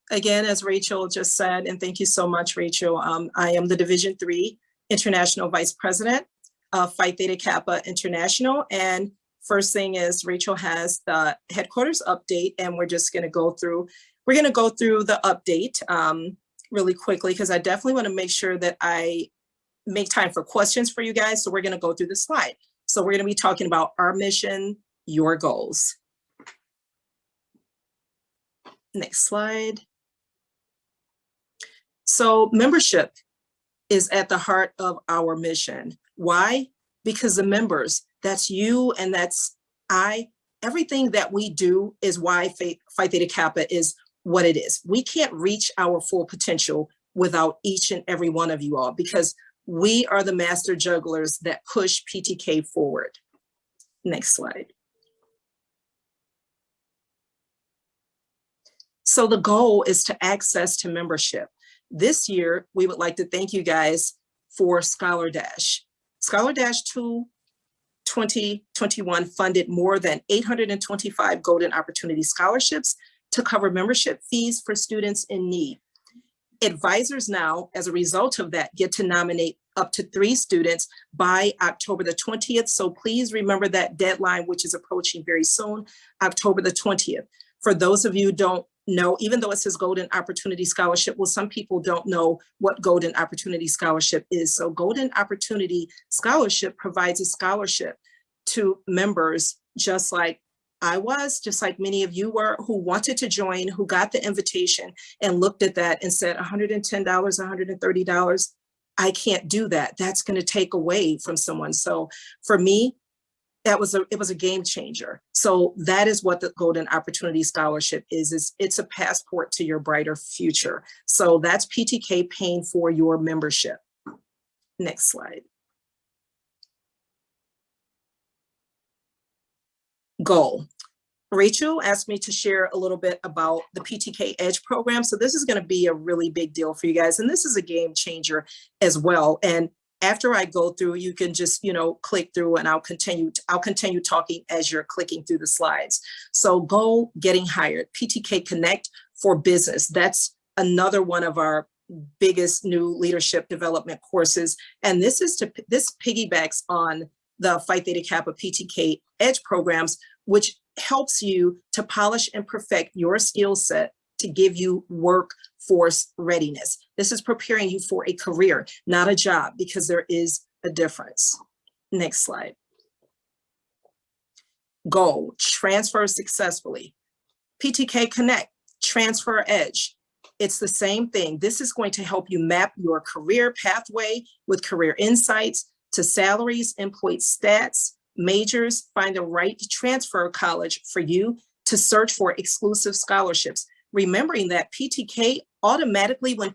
Again, as Rachel just said, and thank you so much, Rachel, I am the Division III International Vice President of Phi Theta Kappa International. And first thing is Rachel has the headquarters update, and we're just going to go through, the update really quickly, because I definitely want to make sure that I make time for questions for you guys. So we're going to go through the slide. So we're going to be talking about our mission, your goals. Next slide. So membership is at the heart of our mission. Why? Because the members, that's you and that's I, everything that we do is why Phi Theta Kappa is what it is. We can't reach our full potential without each and every one of you all, because we are the master jugglers that push PTK forward. Next slide. So the goal is to access to membership. This year, we would like to thank you guys for Scholar Dash. Scholar Dash 2021 funded more than 825 Golden Opportunity Scholarships to cover membership fees for students in need. Advisors now, as a result of that, get to nominate up to 3 students by October the 20th. So please remember that deadline, which is approaching very soon, October the 20th. For those of you who don't know, even though it says Golden Opportunity Scholarship, well, some people don't know what Golden Opportunity Scholarship is. So Golden Opportunity Scholarship provides a scholarship to members just like I was, just like many of you were, who wanted to join, who got the invitation and looked at that and said, $110, $130, I can't do that. That's going to take away from someone. So for me, it was a game changer. So that is what the Golden Opportunity Scholarship is. It's a passport to your brighter future. So that's PTK paying for your membership. Next slide. Goal. Rachel asked me to share a little bit about the PTK Edge program. So this is going to be a really big deal for you guys. And this is a game changer as well. And after I go through, you can just, click through, and I'll continue talking as you're clicking through the slides. So goal, getting hired, PTK Connect for Business. That's another one of our biggest new leadership development courses. And this piggybacks on the Phi Theta Kappa PTK Edge programs, which helps you to polish and perfect your skill set to give you workforce readiness. This is preparing you for a career, not a job, because there is a difference. Next slide. Goal, transfer successfully. PTK Connect, transfer edge. It's the same thing. This is going to help you map your career pathway with career insights to salaries, employed stats, majors, find the right transfer college for you, to search for exclusive scholarships. Remembering that PTK automatically, when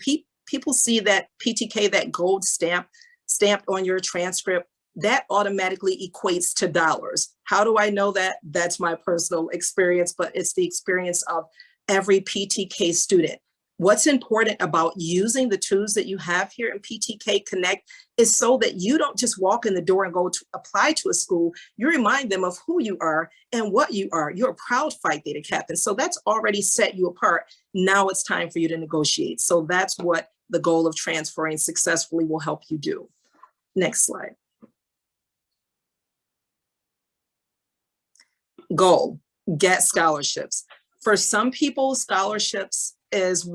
people see that PTK, that gold stamp stamped on your transcript, that automatically equates to dollars. How do I know that? That's my personal experience, but it's the experience of every PTK student. What's important about using the tools that you have here in PTK Connect is so that you don't just walk in the door and go to apply to a school. You remind them of who you are and what you are. You're a proud Phi Theta Kappa. So that's already set you apart. Now it's time for you to negotiate. So that's what the goal of transferring successfully will help you do. Next slide. Goal, get scholarships. For some people, scholarships is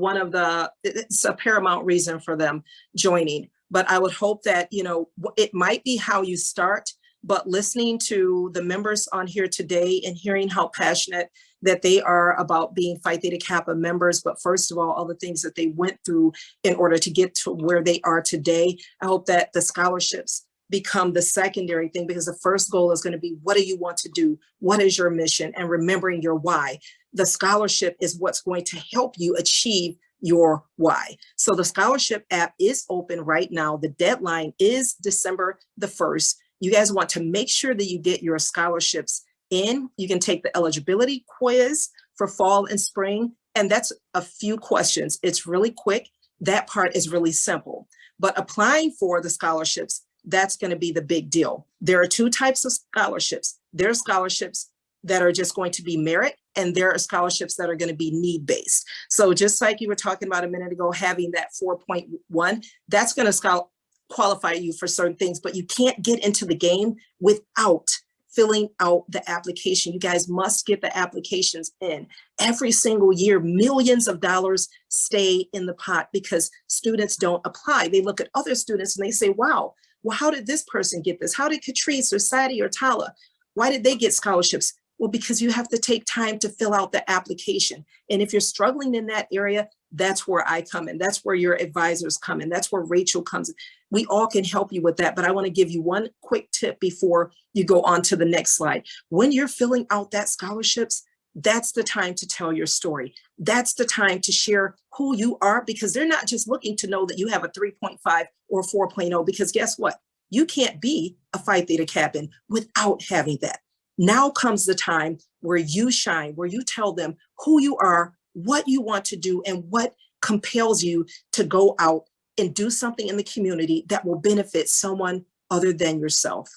it's a paramount reason for them joining. But I would hope that, it might be how you start, but listening to the members on here today and hearing how passionate that they are about being Phi Theta Kappa members, but first of all the things that they went through in order to get to where they are today, I hope that the scholarships become the secondary thing, because the first goal is going to be, what do you want to do? What is your mission? And remembering your why. The scholarship is what's going to help you achieve your why. So the scholarship app is open right now. The deadline is December the 1st. You guys want to make sure that you get your scholarships in. You can take the eligibility quiz for fall and spring, and that's a few questions. It's really quick. That part is really simple. But applying for the scholarships, that's going to be the big deal. There are 2 types of scholarships. There's scholarships that are just going to be merit, and there are scholarships that are going to be need-based. So just like you were talking about a minute ago, having that 4.1, that's going to qualify you for certain things, but you can't get into the game without filling out the application. You guys must get the applications in. Every single year, millions of dollars stay in the pot because students don't apply. They look at other students and they say, wow, well, how did this person get this? How did Catreese or Sadie or Tala, why did they get scholarships? Well, because you have to take time to fill out the application. And if you're struggling in that area, that's where I come in. That's where your advisors come in. That's where Rachel comes in. We all can help you with that. But I want to give you one quick tip before you go on to the next slide. When you're filling out that scholarships, that's the time to tell your story. That's the time to share who you are, because they're not just looking to know that you have a 3.5 or 4.0, because guess what? You can't be a Phi Theta Kappan without having that. Now comes the time where you shine, where you tell them who you are, what you want to do, and what compels you to go out and do something in the community that will benefit someone other than yourself.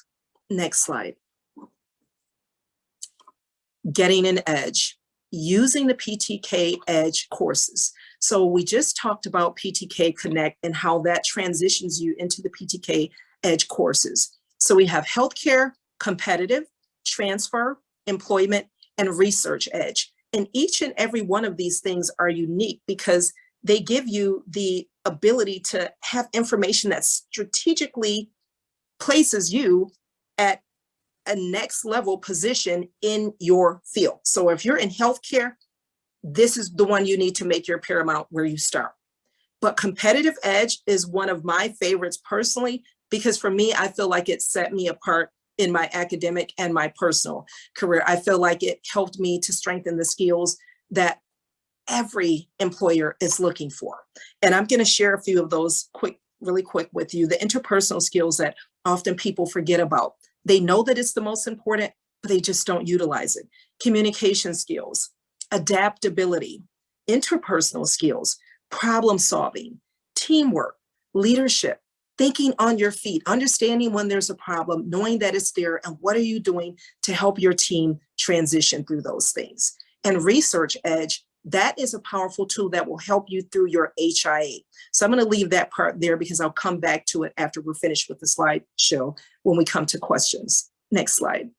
Next slide. Getting an edge, using the PTK Edge courses. So we just talked about PTK Connect and how that transitions you into the PTK Edge courses. So we have healthcare, competitive, transfer, employment, and research edge. And each and every one of these things are unique because they give you the ability to have information that strategically places you at a next level position in your field. So if you're in healthcare, this is the one you need to make your paramount where you start. But competitive edge is one of my favorites personally, because for me, I feel like it set me apart in my academic and my personal career. I feel like it helped me to strengthen the skills that every employer is looking for. And I'm going to share a few of those really quick with you. The interpersonal skills that often people forget about. They know that it's the most important, but they just don't utilize it. Communication skills, adaptability, interpersonal skills, problem solving, teamwork, leadership, thinking on your feet, understanding when there's a problem, knowing that it's there, and what are you doing to help your team transition through those things. And research edge, that is a powerful tool that will help you through your HIA. So I'm going to leave that part there because I'll come back to it after we're finished with the slideshow when we come to questions. Next slide.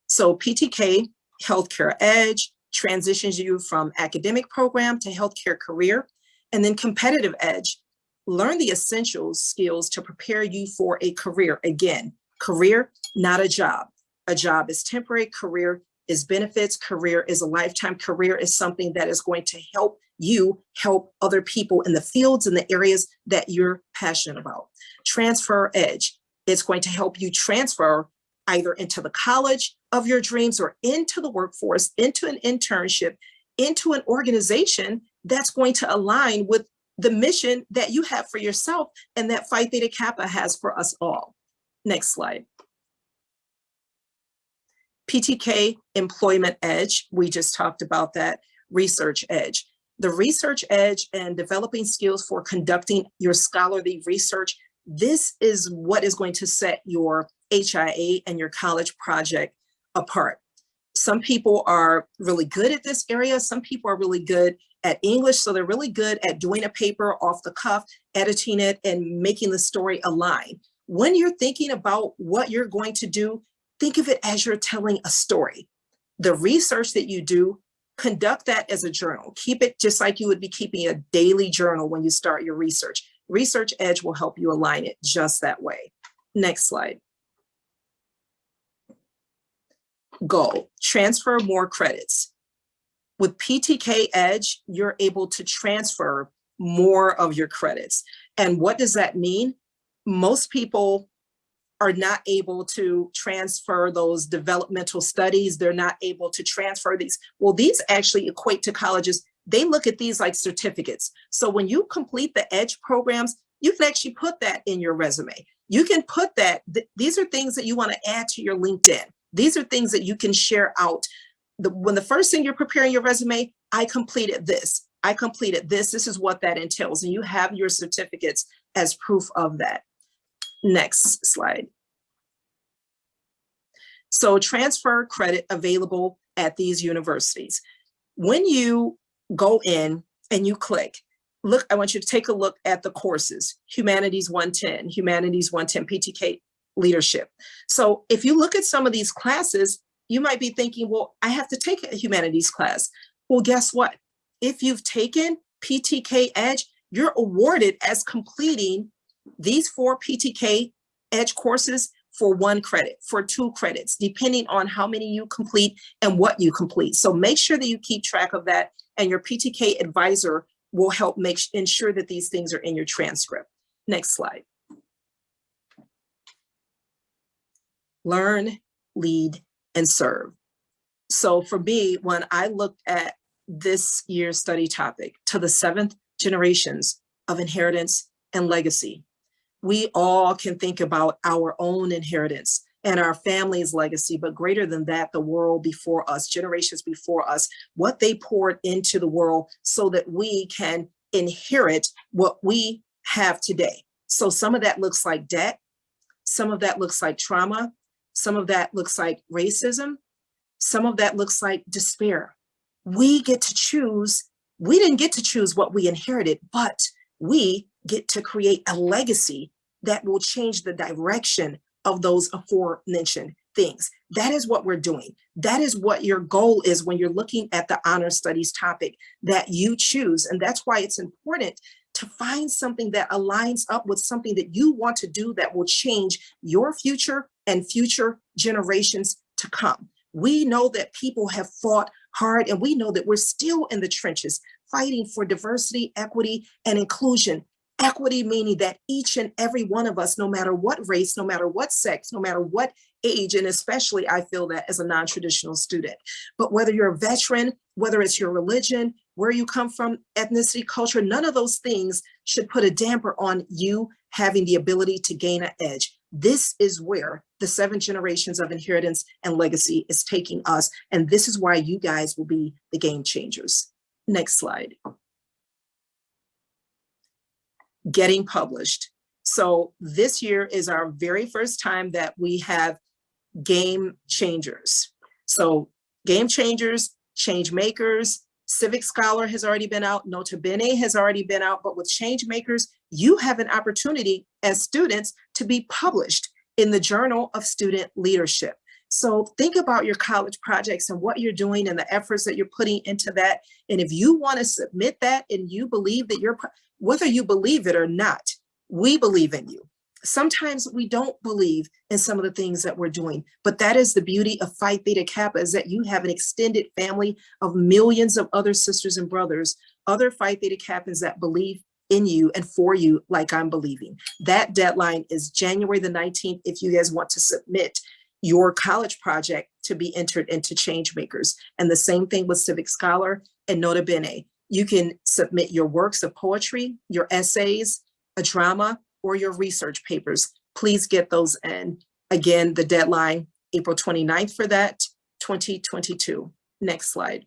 So PTK Healthcare Edge transitions you from academic program to healthcare career. And then competitive edge, learn the essential skills to prepare you for a career. Again, career, not a job. A job is temporary, career is benefits, career is a lifetime, career is something that is going to help you help other people in the fields and the areas that you're passionate about. Transfer edge, it's going to help you transfer either into the college of your dreams or into the workforce, into an internship, into an organization that's going to align with the mission that you have for yourself and that Phi Theta Kappa has for us all. Next slide. PTK Employment Edge, we just talked about that. Research Edge. The research edge and developing skills for conducting your scholarly research, this is what is going to set your HIA and your college project apart. Some people are really good at this area. Some people are really good at English. So they're really good at doing a paper off the cuff, editing it, and making the story align. When you're thinking about what you're going to do, think of it as you're telling a story. The research that you do, conduct that as a journal. Keep it just like you would be keeping a daily journal when you start your research. Research Edge will help you align it just that way. Next slide. Goal, transfer more credits. With PTK Edge, you're able to transfer more of your credits. And what does that mean? Most people are not able to transfer those developmental studies. They're not able to transfer these. Well, these actually equate to colleges. They look at these like certificates. So when you complete the EDGE programs, you can actually put that in your resume. You can put that, these are things that you want to add to your LinkedIn. These are things that you can share out. When the first thing you're preparing your resume, I completed this. I completed this. This is what that entails. And you have your certificates as proof of that. Next slide. So transfer credit available at these universities. When you go in and you click, look, I want you to take a look at the courses, Humanities 110, Humanities 110, PTK Leadership. So if you look at some of these classes, you might be thinking, well, I have to take a humanities class. Well, guess what? If you've taken PTK Edge, you're awarded as completing these 4 PTK Edge courses for 1 credit, for 2 credits, depending on how many you complete and what you complete. So make sure that you keep track of that, and your PTK advisor will help ensure that these things are in your transcript. Next slide. Learn, lead, and serve. So for me, when I looked at this year's study topic, to the 7th generations of inheritance and legacy, we all can think about our own inheritance and our family's legacy, but greater than that, the world before us, generations before us, what they poured into the world so that we can inherit what we have today. So some of that looks like debt, some of that looks like trauma, some of that looks like racism, some of that looks like despair. We get to choose. We didn't get to choose what we inherited, but we get to create a legacy that will change the direction of those aforementioned things. That is what we're doing. That is what your goal is when you're looking at the honor studies topic that you choose. And that's why it's important to find something that aligns up with something that you want to do that will change your future and future generations to come. We know that people have fought hard, and we know that we're still in the trenches fighting for diversity, equity, and inclusion. Equity meaning that each and every one of us, no matter what race, no matter what sex, no matter what age, and especially I feel that as a non-traditional student, but whether you're a veteran, whether it's your religion, where you come from, ethnicity, culture, none of those things should put a damper on you having the ability to gain an edge. This is where the 7 generations of inheritance and legacy is taking us. And this is why you guys will be the game changers. Next slide. Getting published. So this year is our very first time that we have game changers. So game changers, change makers, Civic Scholar has already been out, Nota Bene has already been out, but with change makers, you have an opportunity as students to be published in the Journal of Student Leadership. So think about your college projects and what you're doing and the efforts that you're putting into that. And if you want to submit that and you believe that whether you believe it or not, we believe in you. Sometimes we don't believe in some of the things that we're doing, but that is the beauty of Phi Theta Kappa, is that you have an extended family of millions of other sisters and brothers, other Phi Theta Kappas that believe in you and for you like I'm believing. That deadline is January the 19th if you guys want to submit your college project to be entered into change makers. And the same thing with Civic Scholar and Nota Bene. You can submit your works of poetry, your essays, a drama, or your research papers. Please get those in. Again, the deadline, April 29th for that, 2022. Next slide.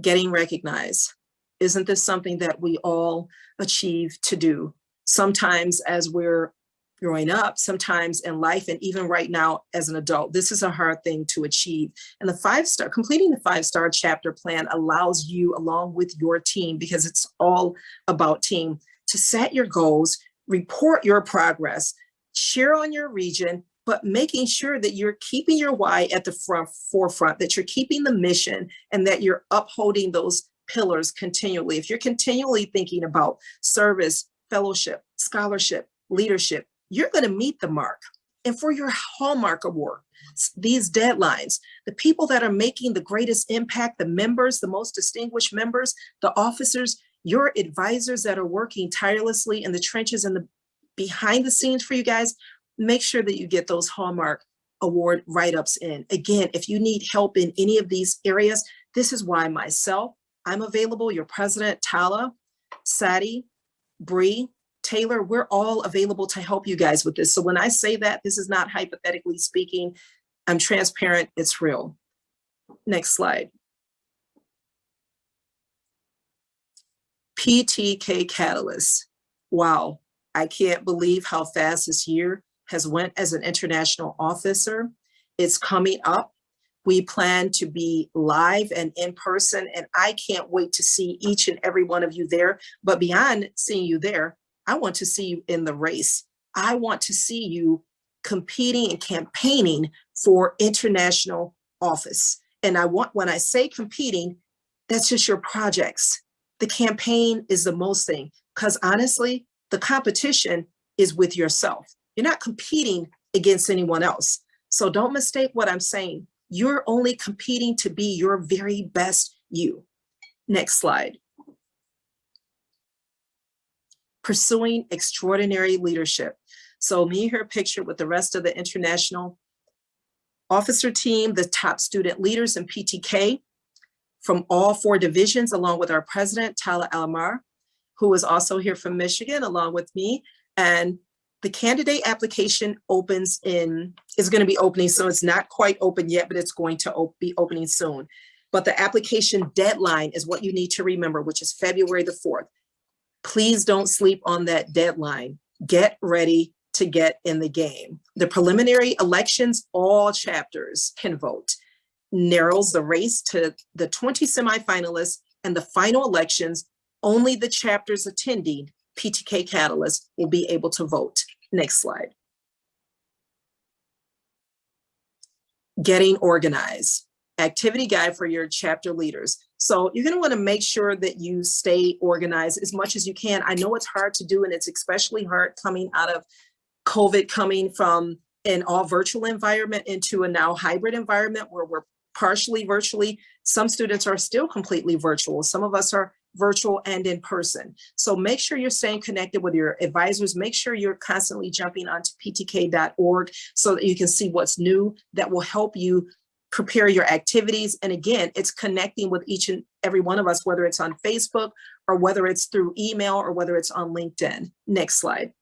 Getting recognized. Isn't this something that we all achieve to do? Sometimes as we're growing up, sometimes in life, and even right now as an adult, this is a hard thing to achieve. And completing the 5-star chapter plan allows you, along with your team, because it's all about team, to set your goals, report your progress, share on your region, but making sure that you're keeping your why at the forefront, that you're keeping the mission, and that you're upholding those pillars continually. If you're continually thinking about service, fellowship, scholarship, leadership, you're going to meet the mark. And for your Hallmark Award, these deadlines, the people that are making the greatest impact, the members, the most distinguished members, the officers, your advisors that are working tirelessly in the trenches and the behind the scenes for you guys, make sure that you get those Hallmark Award write-ups in. Again, if you need help in any of these areas, this is why I'm available. Your president, Tala, Sadi, Bree, Taylor, we're all available to help you guys with this. So when I say that, this is not hypothetically speaking. I'm transparent, it's real. Next slide. PTK Catalyst. Wow, I can't believe how fast this year has went as an international officer. It's coming up. We plan to be live and in person, and I can't wait to see each and every one of you there. But beyond seeing you there, I want to see you in the race. I want to see you competing and campaigning for international office. And I want, when I say competing, that's just your projects. The campaign is the most thing, because honestly, the competition is with yourself. You're not competing against anyone else. So don't mistake what I'm saying. You're only competing to be your very best you. Next slide. Pursuing extraordinary leadership. So me here pictured with the rest of the international officer team, the top student leaders in PTK from all 4 divisions, along with our president, Tala Alamar, who is also here from Michigan, along with me. And the candidate application is going to be opening, so it's not quite open yet, but it's going to be opening soon. But the application deadline is what you need to remember, which is February the 4th. Please don't sleep on that deadline. Get ready to get in the game. The preliminary elections, all chapters can vote. Narrows the race to the 20 semifinalists, and the final elections, only the chapters attending PTK Catalyst will be able to vote. Next slide. Getting organized. Activity guide for your chapter leaders. So you're going to want to make sure that you stay organized as much as you can. I know it's hard to do, and it's especially hard coming out of COVID, coming from an all virtual environment into a now hybrid environment where we're partially virtually. Some students are still completely virtual. Some of us are virtual and in person. So make sure you're staying connected with your advisors. Make sure you're constantly jumping onto ptk.org so that you can see what's new that will help you prepare your activities. And again, it's connecting with each and every one of us, whether it's on Facebook or whether it's through email or whether it's on LinkedIn. Next slide.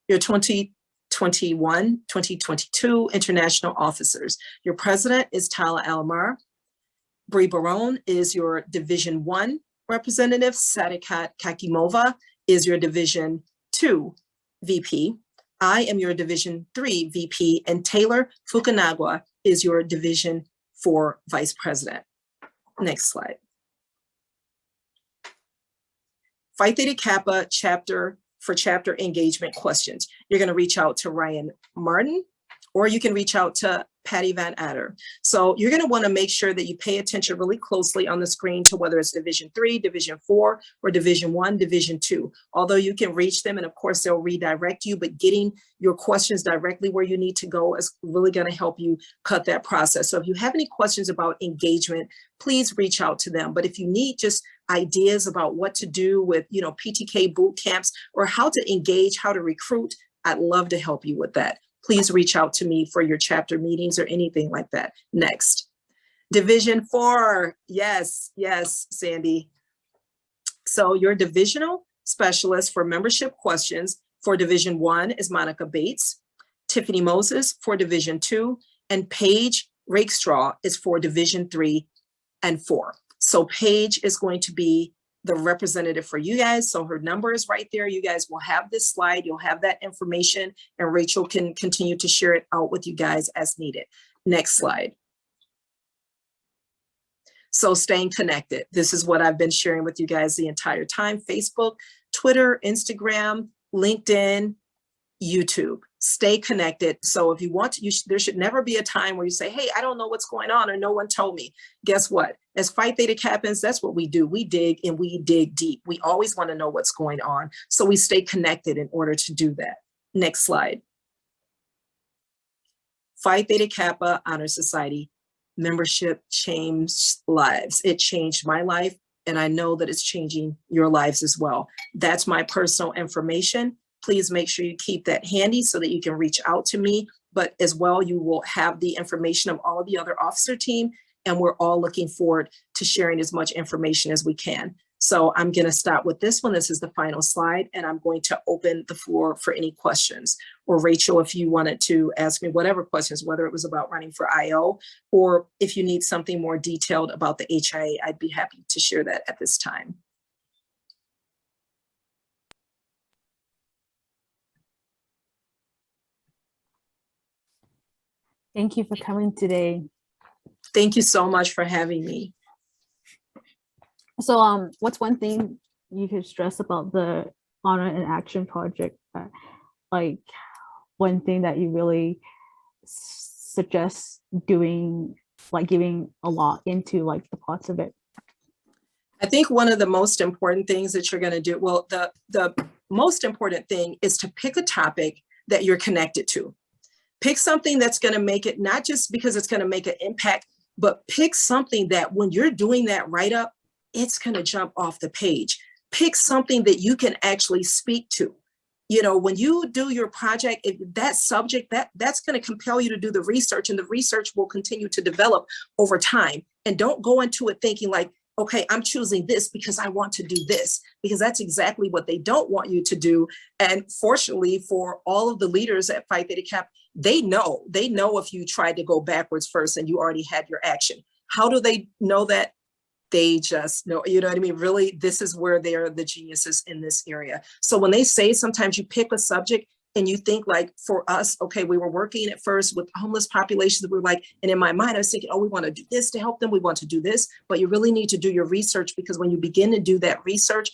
Your 2021-2022 international officers. Your president is Tala Almar. Bree Barone is your Division 1 representative. Sadikat Kakimova is your Division 2 VP. I am your Division 3 VP, and Taylor Fukunaga is your Division 4 Vice President. Next slide. Phi Theta Kappa chapter engagement questions. You're going to reach out to Ryan Martin, or you can reach out to Patty Van Adder. So you're going to want to make sure that you pay attention really closely on the screen to whether it's Division 3, Division 4, or Division 1, Division 2. Although you can reach them, and of course they'll redirect you, but getting your questions directly where you need to go is really going to help you cut that process. So if you have any questions about engagement, please reach out to them. But if you need just ideas about what to do with, PTK boot camps or how to engage, how to recruit, I'd love to help you with that. Please reach out to me for your chapter meetings or anything like that. Next, Division 4. Yes, Sandy. So your divisional specialist for membership questions for Division 1 is Monica Bates, Tiffany Moses for Division 2, and Paige Rakestraw is for Division 3 and 4. So Paige is going to be the representative for you guys. So her number is right there. You guys will have this slide. You'll have that information, and Rachel can continue to share it out with you guys as needed. Next slide. So staying connected. This is what I've been sharing with you guys the entire time. Facebook, Twitter, Instagram, LinkedIn, YouTube. Stay connected. So if you want to, there should never be a time where you say, hey, I don't know what's going on or no one told me. Guess what? As Phi Theta Kappans, that's what we do. We dig, and we dig deep. We always want to know what's going on. So we stay connected in order to do that. Next slide. Phi Theta Kappa Honor Society membership changed lives. It changed my life, and I know that it's changing your lives as well. That's my personal information. Please make sure you keep that handy so that you can reach out to me, but as well, you will have the information of all of the other officer team, and we're all looking forward to sharing as much information as we can. So I'm going to stop with this one. This is the final slide, and I'm going to open the floor for any questions. Or Rachel, if you wanted to ask me whatever questions, whether it was about running for IO, or if you need something more detailed about the HIA, I'd be happy to share that at this time. Thank you for coming today. Thank you so much for having me. So what's one thing you could stress about the Honor and Action Project? Like one thing that you really suggest doing, like giving a lot into like the parts of it? I think one of the most important things that you're going to do, well, the most important thing is to pick a topic that you're connected to. Pick something that's going to make it, not just because it's going to make an impact, but pick something that when you're doing that write-up, it's going to jump off the page. Pick something that you can actually speak to. You know, when you do your project, that subject, that's going to compel you to do the research, and the research will continue to develop over time. And don't go into it thinking like, okay, I'm choosing this because I want to do this, because that's exactly what they don't want you to do. And fortunately for all of the leaders at Phi Theta Kappa, they know if you tried to go backwards first and you already had your action. How do they know that? They just know, you know what I mean? Really, this is where they are the geniuses in this area. So when they say sometimes you pick a subject and you think like for us, okay, we were working at first with homeless populations. We were like, and in my mind, I was thinking, oh, we want to do this to help them. We want to do this, but you really need to do your research, because when you begin to do that research,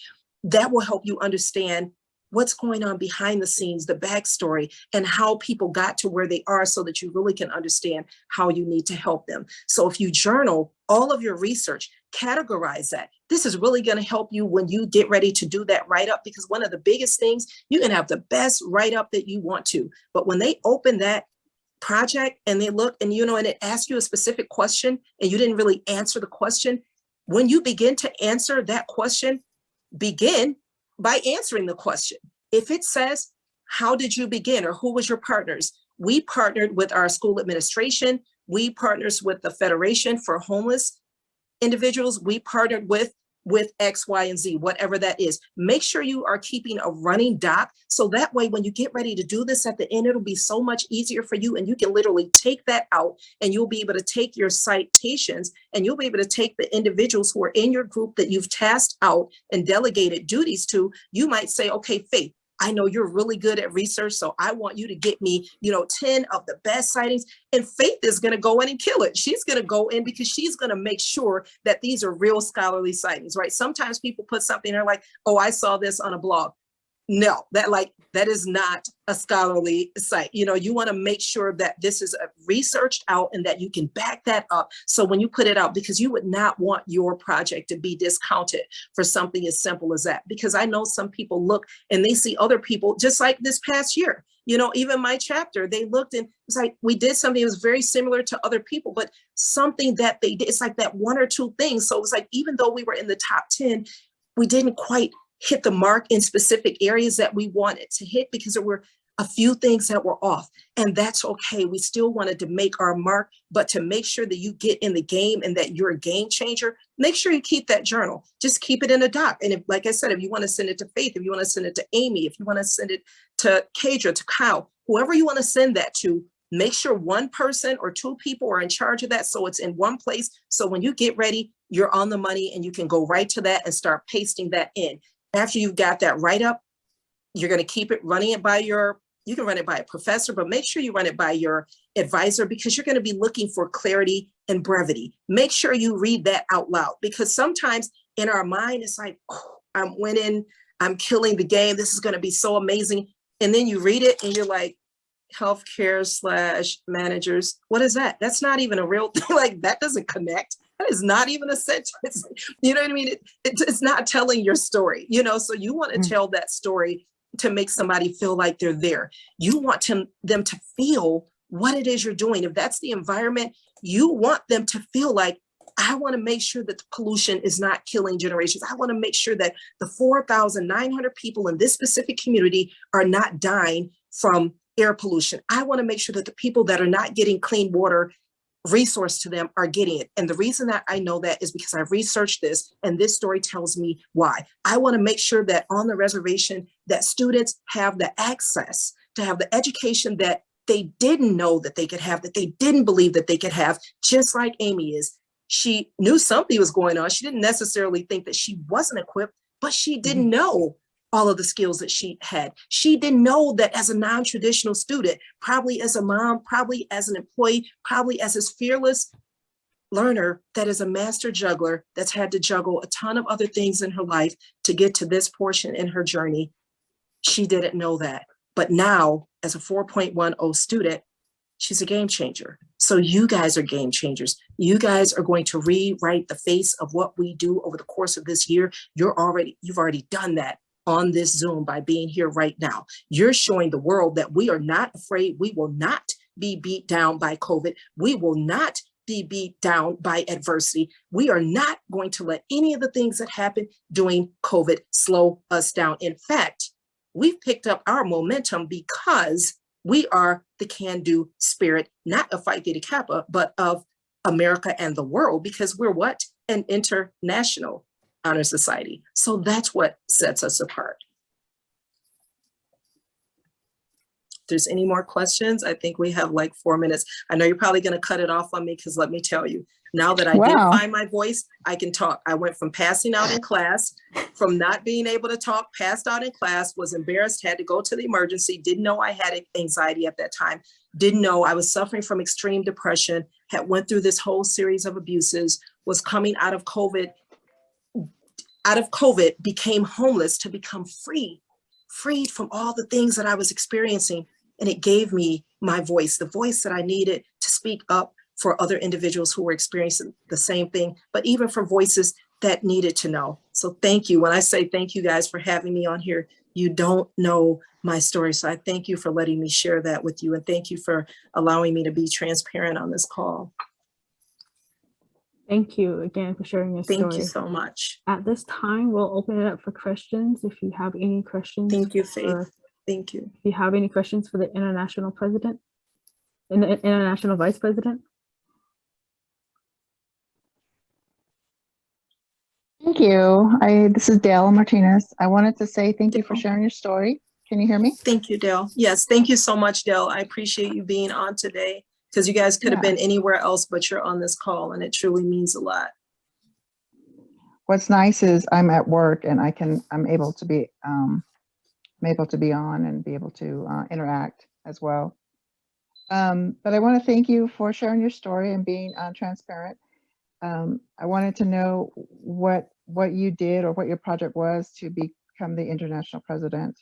that will help you understand what's going on behind the scenes, the backstory, and how people got to where they are, so that you really can understand how you need to help them. So if you journal all of your research, categorize that. This is really going to help you when you get ready to do that write-up, because one of the biggest things, you can have the best write-up that you want to, but when they open that project and they look and, you know, and it asks you a specific question and you didn't really answer the question, when you begin to answer that question, begin by answering the question. If it says, how did you begin, or who was your partners? We partnered with our school administration. We partnered with the Federation for Homeless Individuals. We partnered with X, Y, and Z, whatever that is. Make sure you are keeping a running doc, so that way when you get ready to do this at the end, it'll be so much easier for you, and you can literally take that out, and you'll be able to take your citations, and you'll be able to take the individuals who are in your group that you've tasked out and delegated duties to. You might say, okay, Faith, I know you're really good at research, so I want you to get me, 10 of the best sightings. And Faith is going to go in and kill it. She's going to go in because she's going to make sure that these are real scholarly sightings, right? Sometimes people put something, they're like, oh, I saw this on a blog. No, that is not a scholarly site. You want to make sure that this is researched out and that you can back that up. So when you put it out, because you would not want your project to be discounted for something as simple as that. Because I know some people look and they see other people, just like this past year, even my chapter, they looked and it's like, we did something that was very similar to other people, but something that they did, it's like that one or two things. So it was like, even though we were in the top 10, we didn't quite hit the mark in specific areas that we wanted to hit, because there were a few things that were off, and that's okay. We still wanted to make our mark, but to make sure that you get in the game and that you're a game changer, make sure you keep that journal. Just keep it in a doc. And if, like I said, if you want to send it to Faith, if you want to send it to Amy, if you want to send it to Kadra, to Kyle, whoever you want to send that to, make sure one person or two people are in charge of that, so it's in one place. So when you get ready, you're on the money and you can go right to that and start pasting that in. After you've got that write-up, you're going to keep it, running it by you can run it by a professor, but make sure you run it by your advisor, because you're going to be looking for clarity and brevity. Make sure you read that out loud, because sometimes in our mind, it's like, oh, I'm winning, I'm killing the game, this is going to be so amazing. And then you read it and you're like, healthcare/managers, what is that? That's not even a real thing. Like, that doesn't connect. That is not even a sentence. You know what I mean? It's not telling your story, so you want to tell that story to make somebody feel like they're there. You want them to feel what it is you're doing. If that's the environment, you want them to feel like, I want to make sure that the pollution is not killing generations. I want to make sure that the 4,900 people in this specific community are not dying from air pollution. I want to make sure that the people that are not getting clean water resource to them are getting it. And the reason that I know that is because I've researched this, and this story tells me why. I want to make sure that on the reservation that students have the access to have the education that they didn't know that they could have, that they didn't believe that they could have, just like Amy is. She knew something was going on. She didn't necessarily think that she wasn't equipped, but she didn't know all of the skills that she had. She didn't know that as a non-traditional student, probably as a mom, probably as an employee, probably as this fearless learner that is a master juggler that's had to juggle a ton of other things in her life to get to this portion in her journey. She didn't know that. But now, as a 4.10 student, she's a game changer. So you guys are game changers. You guys are going to rewrite the face of what we do over the course of this year. You've already done that on this Zoom by being here right now. You're showing the world that we are not afraid. We will not be beat down by COVID. We will not be beat down by adversity. We are not going to let any of the things that happen during COVID slow us down. In fact, we've picked up our momentum because we are the can-do spirit, not of Phi Theta Kappa, but of America and the world, because we're what? An international honor society. So that's what sets us apart. If there's any more questions, I think we have like 4 minutes. I know you're probably going to cut it off on me because let me tell you, now that I did find my voice, I can talk. I went from passing out in class, from not being able to talk, passed out in class, was embarrassed, had to go to the emergency, didn't know I had anxiety at that time, didn't know I was suffering from extreme depression, had went through this whole series of abuses, was coming out of COVID, became homeless to become freed from all the things that I was experiencing. And it gave me my voice, the voice that I needed to speak up for other individuals who were experiencing the same thing, but even for voices that needed to know. So thank you. When I say thank you guys for having me on here, you don't know my story. So I thank you for letting me share that with you. And thank you for allowing me to be transparent on this call. Thank you again for sharing your story. Thank you so much. At this time, we'll open it up for questions. If you have any questions. Thank you, Faith. Thank you. If you have any questions for the international president and the international vice president. Thank you. This is Dale Martinez. I wanted to say thank you for sharing your story. Can you hear me? Thank you, Dale. Yes, thank you so much, Dale. I appreciate you being on today because you guys could have been anywhere else, but you're on this call and it truly means a lot. What's nice is I'm at work and I'm able to be on and be able to interact as well. But I want to thank you for sharing your story and being transparent. I wanted to know what you did or what your project was to become the international president.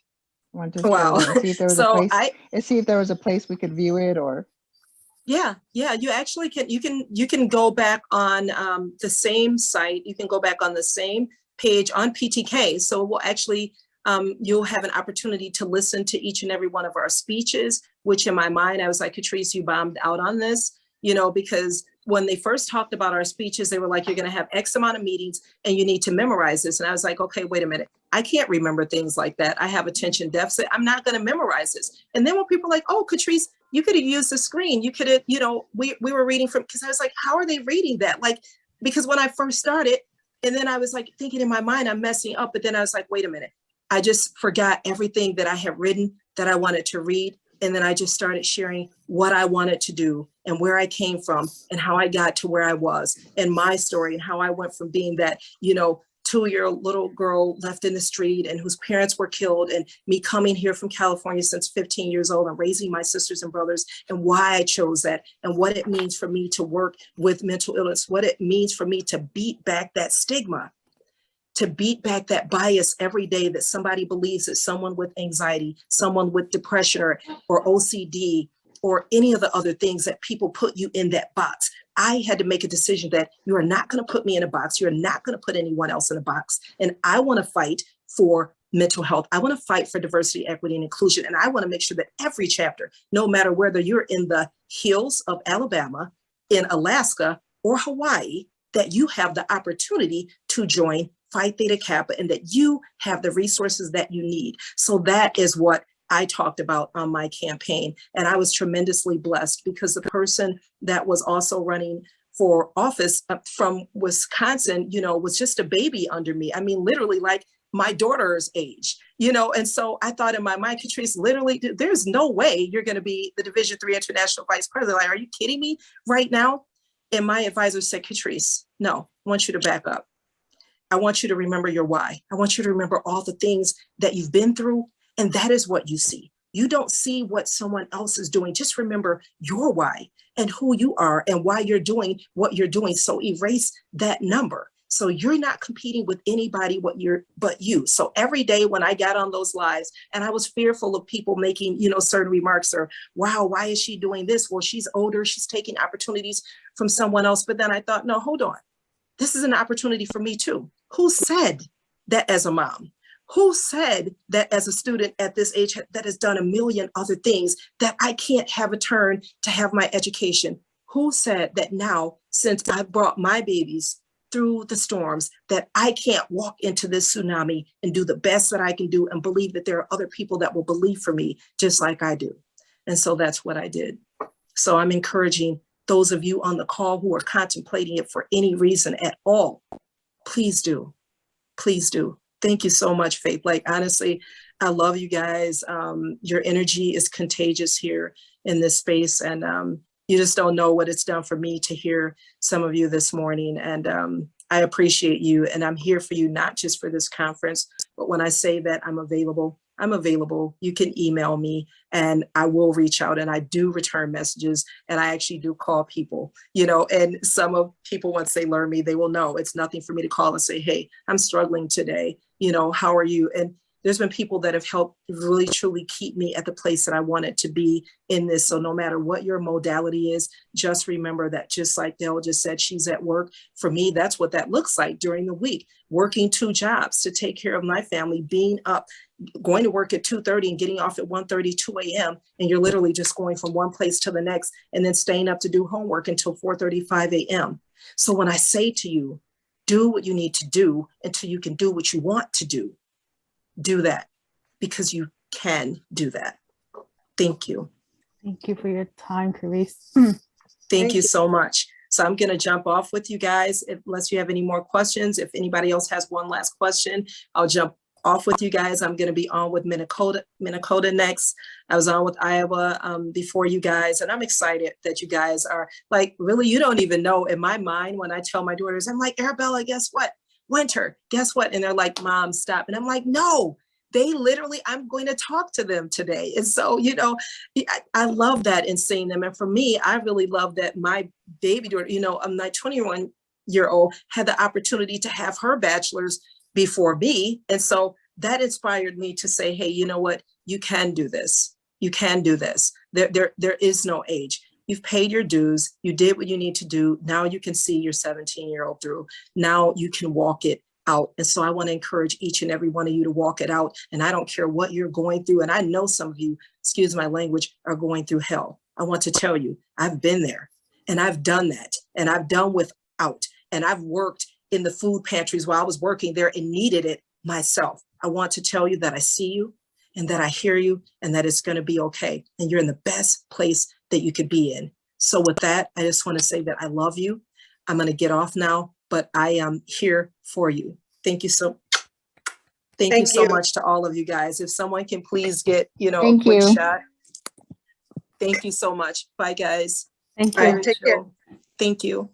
I wanted to see if there was a place. See if there was a place we could view it or. Yeah, you actually can. You can go back on the same site. You can go back on the same page on PTK. So we'll actually you'll have an opportunity to listen to each and every one of our speeches. Which in my mind, I was like, Catreese, you bombed out on this. Because when they first talked about our speeches, they were like, you're going to have X amount of meetings and you need to memorize this. And I was like, okay, wait a minute. I can't remember things like that. I have attention deficit. I'm not going to memorize this. And then when people are like, oh, Catreese, you could have used the screen. You could have, we were reading from, because I was like, how are they reading that? Because when I first started, and then I was like thinking in my mind, I'm messing up. But then I was like, wait a minute. I just forgot everything that I had written that I wanted to read. And then I just started sharing what I wanted to do and where I came from and how I got to where I was and my story and how I went from being that, 2-year-old little girl left in the street and whose parents were killed and me coming here from California since 15 years old and raising my sisters and brothers and why I chose that and what it means for me to work with mental illness, what it means for me to beat back that stigma, to beat back that bias every day that somebody believes that someone with anxiety, someone with depression or OCD or any of the other things that people put you in that box. I had to make a decision that you are not going to put me in a box. You're not going to put anyone else in a box. And I want to fight for mental health. I want to fight for diversity, equity, and inclusion. And I want to make sure that every chapter, no matter whether you're in the hills of Alabama, in Alaska, or Hawaii, that you have the opportunity to join Phi Theta Kappa and that you have the resources that you need. So that is what I talked about on my campaign. And I was tremendously blessed because the person that was also running for office from Wisconsin, was just a baby under me. I mean, literally like my daughter's age, and so I thought in my mind, Catreese, literally, there's no way you're going to be the Division III International Vice President. Like, are you kidding me right now? And my advisor said, Catreese, no, I want you to back up. I want you to remember your why. I want you to remember all the things that you've been through, and that is what you see. You don't see what someone else is doing. Just remember your why and who you are and why you're doing what you're doing. So erase that number. So you're not competing with anybody but you. So every day when I got on those lives and I was fearful of people making, certain remarks or, wow, why is she doing this? Well, she's older. She's taking opportunities from someone else. But then I thought, no, hold on. This is an opportunity for me too. Who said that as a mom? Who said that as a student at this age that has done a million other things that I can't have a turn to have my education? Who said that now, since I've brought my babies through the storms, that I can't walk into this tsunami and do the best that I can do and believe that there are other people that will believe for me just like I do? And so that's what I did. So I'm encouraging those of you on the call who are contemplating it for any reason at all, please do. Please do. Thank you so much, Faith. Like, honestly, I love you guys. Your energy is contagious here in this space. And you just don't know what it's done for me to hear some of you this morning. And I appreciate you. And I'm here for you, not just for this conference, but when I say that I'm available, I'm available. You can email me and I will reach out, and I do return messages, and I actually do call people, and some of people, once they learn me, they will know it's nothing for me to call and say, hey, I'm struggling today. How are you? And there's been people that have helped really, truly keep me at the place that I wanted to be in this. So no matter what your modality is, just remember that, just like Dell just said, she's at work. For me, that's what that looks like during the week, working 2 jobs to take care of my family, being up, going to work at 2:30 and getting off at 1:30, 2 a.m. And you're literally just going from one place to the next and then staying up to do homework until 4:30, 5 a.m. So when I say to you, do what you need to do until you can do what you want to do, do that, because you can do that. Thank you. Thank you for your time, Catreese. Thank you so much. So I'm going to jump off with you guys, unless you have any more questions. If anybody else has one last question, I'll jump off with you guys. I'm going to be on with Minnesota next. I was on with Iowa before you guys, and I'm excited that you guys are like, really, you don't even know. In my mind, when I tell my daughters, I'm like, Arabella, guess what? Winter, guess what? And they're like, Mom, stop. And I'm like, no, they literally, I'm going to talk to them today. And so, I love that in seeing them. And for me, I really love that my baby daughter, my 21-year-old had the opportunity to have her bachelor's before me. And so that inspired me to say, hey, you know what? You can do this. You can do this. There is no age. You've paid your dues. You did what you need to do. Now you can see your 17-year-old through. Now you can walk it out. And so I want to encourage each and every one of you to walk it out. And I don't care what you're going through. And I know some of you, excuse my language, are going through hell. I want to tell you, I've been there and I've done that, and I've done without, and I've worked in the food pantries while I was working there and needed it myself. I want to tell you that I see you and that I hear you and that it's going to be okay. And you're in the best place that you could be in. So with that, I just want to say that I love you. I'm going to get off now, but I am here for you. Thank you so much to all of you guys. If someone can please get, a quick shot. Thank you so much. Bye, guys. Thank you. Take care. Thank you.